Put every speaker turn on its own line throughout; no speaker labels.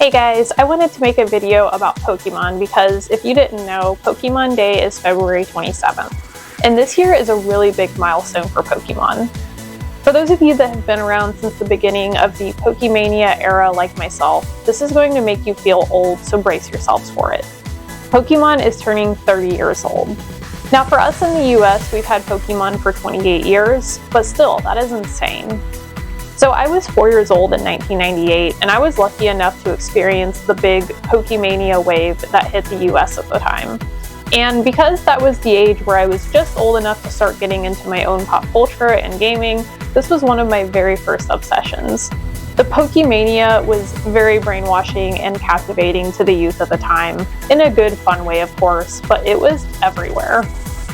Hey guys, I wanted to make a video about Pokemon because if you didn't know, Pokemon Day is February 27th. And this year is a really big milestone for Pokemon. For those of you that have been around since the beginning of the Pokemania era like myself, this is going to make you feel old, so brace yourselves for it. Pokemon is turning 30 years old. Now for us in the US, we've had Pokemon for 28 years, but still, that is insane. So I was 4 years old in 1998, and I was lucky enough to experience the big Pokemania wave that hit the US at the time. And because that was the age where I was just old enough to start getting into my own pop culture and gaming, this was one of my very first obsessions. The Pokemania was very brainwashing and captivating to the youth at the time, in a good, fun way of course, but it was everywhere.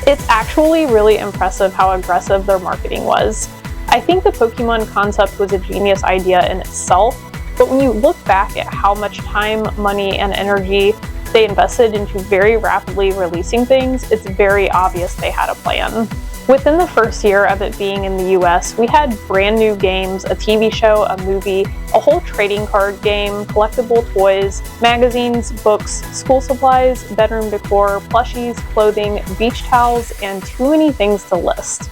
It's actually really impressive how aggressive their marketing was. I think the Pokemon concept was a genius idea in itself, but when you look back at how much time, money, and energy they invested into very rapidly releasing things, it's very obvious they had a plan. Within the first year of it being in the US, we had brand new games, a TV show, a movie, a whole trading card game, collectible toys, magazines, books, school supplies, bedroom decor, plushies, clothing, beach towels, and too many things to list.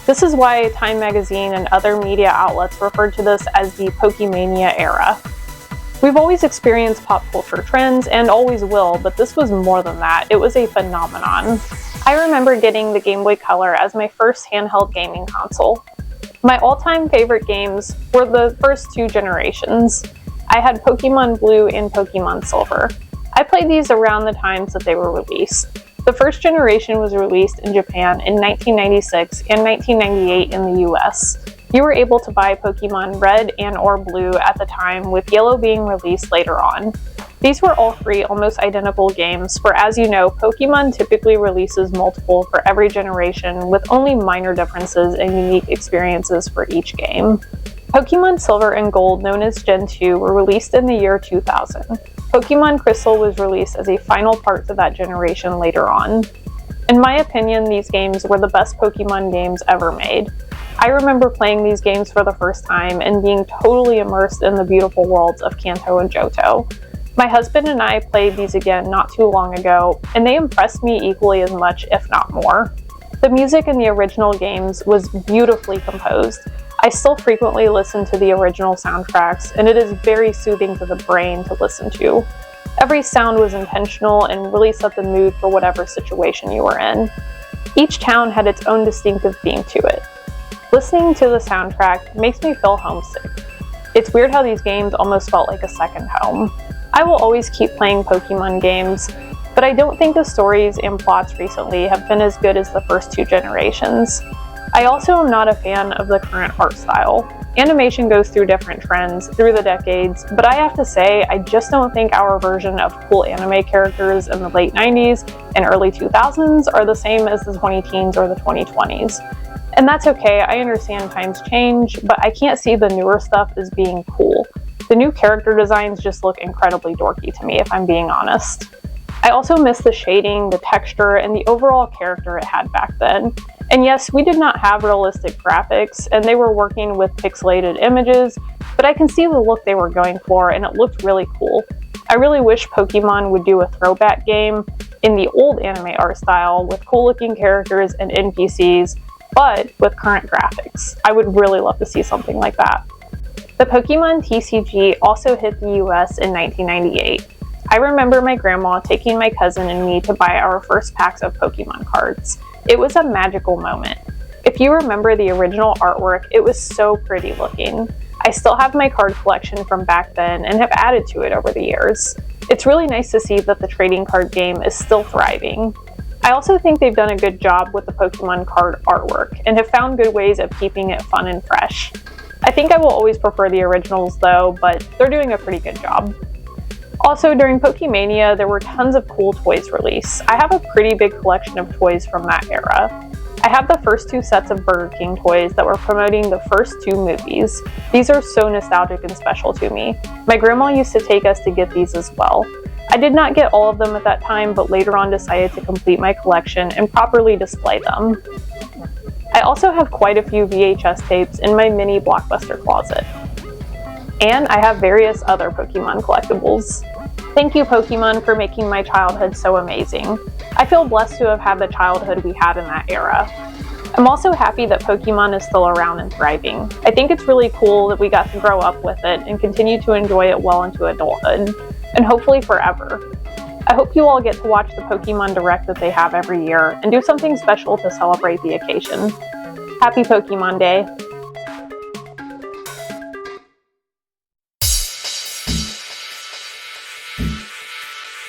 This is why Time magazine and other media outlets referred to this as the Pokemania era. We've always experienced pop culture trends and always will, but this was more than that. It was a phenomenon. I remember getting the Game Boy Color as my first handheld gaming console. My all-time favorite games were the first two generations. I had Pokemon Blue and Pokemon Silver. I played these around the times that they were released. The first generation was released in Japan in 1996 and 1998 in the US. You were able to buy Pokemon Red and or Blue at the time, with Yellow being released later on. These were all three almost identical games, for as you know, Pokemon typically releases multiple for every generation, with only minor differences and unique experiences for each game. Pokemon Silver and Gold, known as Gen 2, were released in the year 2000. Pokemon Crystal was released as a final part to that generation later on. In my opinion, these games were the best Pokemon games ever made. I remember playing these games for the first time and being totally immersed in the beautiful worlds of Kanto and Johto. My husband and I played these again not too long ago, and they impressed me equally as much, if not more. The music in the original games was beautifully composed. I still frequently listen to the original soundtracks, and it is very soothing to the brain to listen to. Every sound was intentional and really set the mood for whatever situation you were in. Each town had its own distinctive theme to it. Listening to the soundtrack makes me feel homesick. It's weird how these games almost felt like a second home. I will always keep playing Pokemon games, but I don't think the stories and plots recently have been as good as the first two generations. I also am not a fan of the current art style. Animation goes through different trends through the decades, but I have to say, I just don't think our version of cool anime characters in the late 90s and early 2000s are the same as the 20-teens or the 2020s. And that's okay, I understand times change, but I can't see the newer stuff as being cool. The new character designs just look incredibly dorky to me, if I'm being honest. I also miss the shading, the texture, and the overall character it had back then. And yes, we did not have realistic graphics, and they were working with pixelated images, but I can see the look they were going for, and it looked really cool. I really wish Pokemon would do a throwback game in the old anime art style with cool-looking characters and NPCs, but with current graphics. I would really love to see something like that. The Pokemon TCG also hit the US in 1998. I remember my grandma taking my cousin and me to buy our first packs of Pokemon cards. It was a magical moment. If you remember the original artwork, it was so pretty looking. I still have my card collection from back then and have added to it over the years. It's really nice to see that the trading card game is still thriving. I also think they've done a good job with the Pokemon card artwork and have found good ways of keeping it fun and fresh. I think I will always prefer the originals though, but they're doing a pretty good job. Also, during Pokemania, there were tons of cool toys released. I have a pretty big collection of toys from that era. I have the first two sets of Burger King toys that were promoting the first two movies. These are so nostalgic and special to me. My grandma used to take us to get these as well. I did not get all of them at that time, but later on decided to complete my collection and properly display them. I also have quite a few VHS tapes in my mini Blockbuster closet. And I have various other Pokemon collectibles. Thank you, Pokemon, for making my childhood so amazing. I feel blessed to have had the childhood we had in that era. I'm also happy that Pokemon is still around and thriving. I think it's really cool that we got to grow up with it and continue to enjoy it well into adulthood, and hopefully forever. I hope you all get to watch the Pokemon Direct that they have every year and do something special to celebrate the occasion. Happy Pokemon Day!